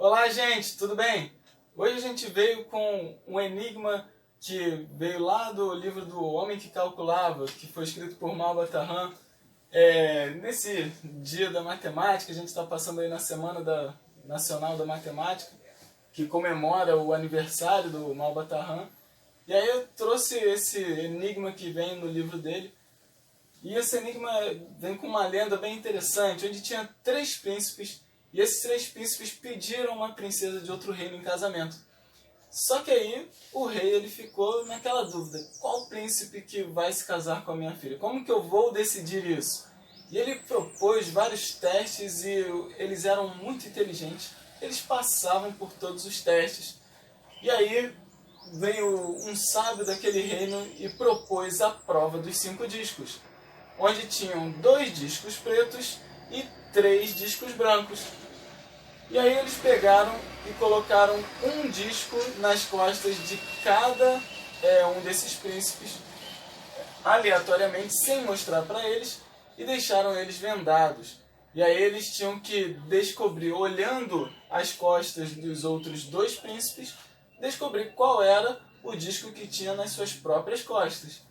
Olá, gente, tudo bem? Hoje a gente veio com um enigma que veio lá do livro do Homem que Calculava, que foi escrito por Malba-Tahan. Nesse dia da matemática, a gente está passando aí na Semana Nacional da Matemática, que comemora o aniversário do Malba-Tahan. E aí eu trouxe esse enigma que vem no livro dele. E esse enigma vem com uma lenda bem interessante, onde tinha 3 príncipes, e esses 3 príncipes pediram uma princesa de outro reino em casamento. Só que aí o rei ele ficou naquela dúvida, qual príncipe que vai se casar com a minha filha? Como que eu vou decidir isso? E ele propôs vários testes e eles eram muito inteligentes, eles passavam por todos os testes. E aí veio um sábio daquele reino e propôs a prova dos 5 discos, onde tinham 2 discos pretos e 3 discos brancos. E aí eles pegaram e colocaram um disco nas costas de cada um desses príncipes, aleatoriamente, sem mostrar para eles, e deixaram eles vendados. E aí eles tinham que descobrir, olhando as costas dos outros 2 príncipes, descobrir qual era o disco que tinha nas suas próprias costas.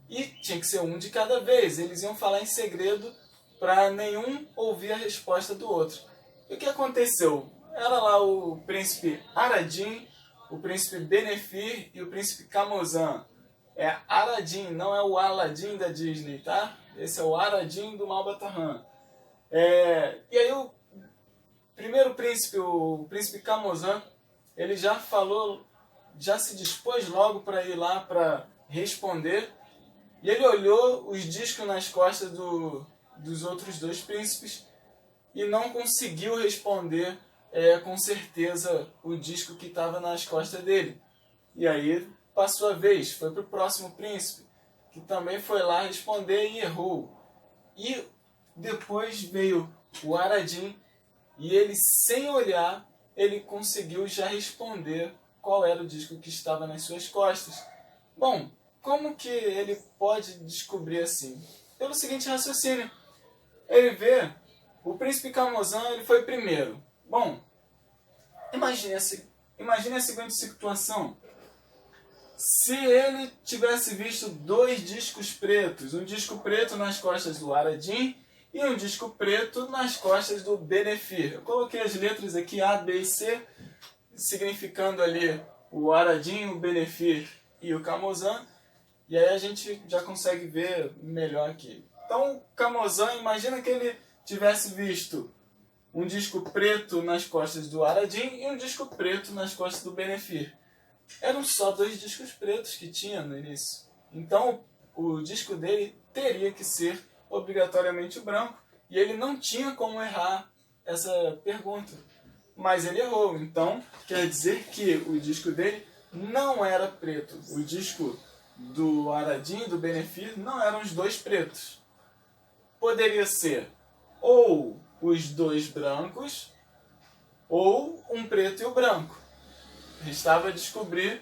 E tinha que ser um de cada vez. Eles iam falar em segredo para nenhum ouvir a resposta do outro. E o que aconteceu? Era lá o príncipe Aradim, o príncipe Benefir e o príncipe Camozan. É Aradim, não é o Aladim da Disney, tá? Esse é o Aradim do Malba-Tahan. E aí o primeiro príncipe, o príncipe Camozan, ele já falou, já se dispôs logo para ir lá para responder. E ele olhou os discos nas costas dos outros 2 príncipes e não conseguiu responder com certeza o disco que estava nas costas dele. E aí passou a vez, foi para o próximo príncipe, que também foi lá responder e errou. E depois veio o Aradim e ele, sem olhar, ele conseguiu já responder qual era o disco que estava nas suas costas. Bom, como que ele pode descobrir assim? Pelo seguinte raciocínio. Ele vê, o príncipe Camozan ele foi primeiro. Bom, imagine a seguinte situação. Se ele tivesse visto 2 discos pretos, um disco preto nas costas do Aradim e um disco preto nas costas do Benefir. Eu coloquei as letras aqui A, B e C, significando ali o Aradim, o Benefir e o Camozan. E aí a gente já consegue ver melhor aqui. Então, o Camozan, imagina que ele tivesse visto um disco preto nas costas do Aradim e um disco preto nas costas do Benefir. Eram só 2 discos pretos que tinha no início. Então, o disco dele teria que ser obrigatoriamente o branco. E ele não tinha como errar essa pergunta. Mas ele errou. Então, quer dizer que o disco dele não era preto. O disco do Aradim e do Benefir não eram os 2 pretos. Poderia ser ou os 2 brancos ou um preto e o branco. Restava descobrir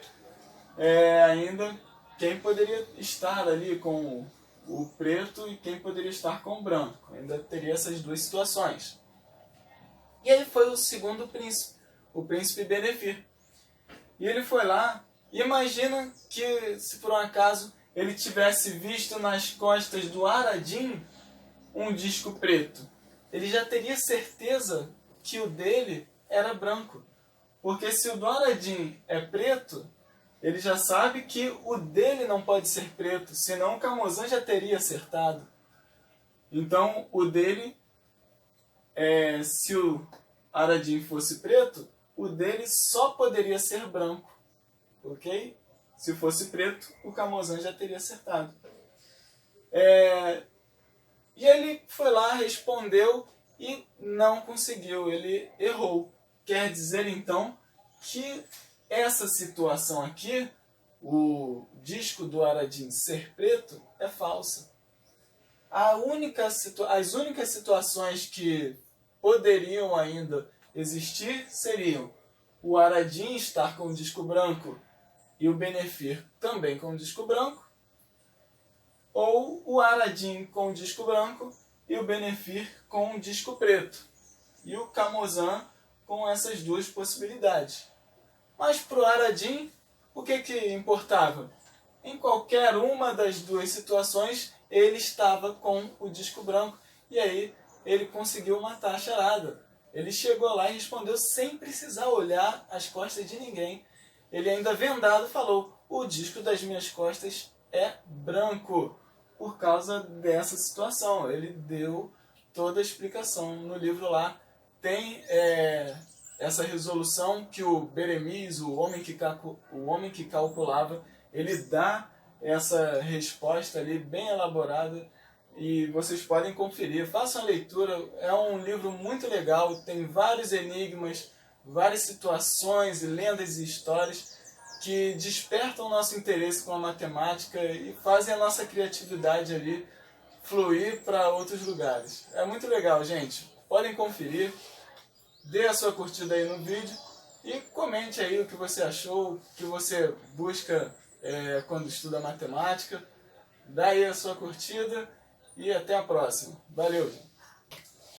ainda quem poderia estar ali com o preto e quem poderia estar com o branco. Ainda teria essas 2 situações. E aí foi o segundo príncipe, o príncipe Benefir. E ele foi lá. Imagina que, se por um acaso, ele tivesse visto nas costas do Aradim um disco preto. Ele já teria certeza que o dele era branco. Porque se o do Aradim é preto, ele já sabe que o dele não pode ser preto, senão o Camozan já teria acertado. Então, o dele, se o Aradim fosse preto, o dele só poderia ser branco. Ok? Se fosse preto, o Camozan já teria acertado. E ele foi lá, respondeu e não conseguiu, ele errou. Quer dizer então que essa situação aqui, o disco do Aradim ser preto, é falsa. As únicas situações que poderiam ainda existir seriam o Aradim estar com o disco branco e o Benefir também com o disco branco, ou o Aradim com o disco branco e o Benefir com o disco preto. E o Camozan com essas duas possibilidades. Mas para o Aladim, o que importava? Em qualquer uma das duas situações, ele estava com o disco branco. E aí ele conseguiu matar a charada. Ele chegou lá e respondeu sem precisar olhar as costas de ninguém. Ele ainda vendado falou: o disco das minhas costas é branco. Por causa dessa situação. Ele deu toda a explicação. No livro lá tem essa resolução que o Beremiz, o homem que calculava, ele dá essa resposta ali bem elaborada e vocês podem conferir. Façam a leitura, é um livro muito legal, tem vários enigmas, várias situações e lendas e histórias que despertam o nosso interesse com a matemática e fazem a nossa criatividade ali fluir para outros lugares. É muito legal, gente. Podem conferir, dê a sua curtida aí no vídeo e comente aí o que você achou, o que você busca quando estuda matemática. Dá aí a sua curtida e até a próxima. Valeu!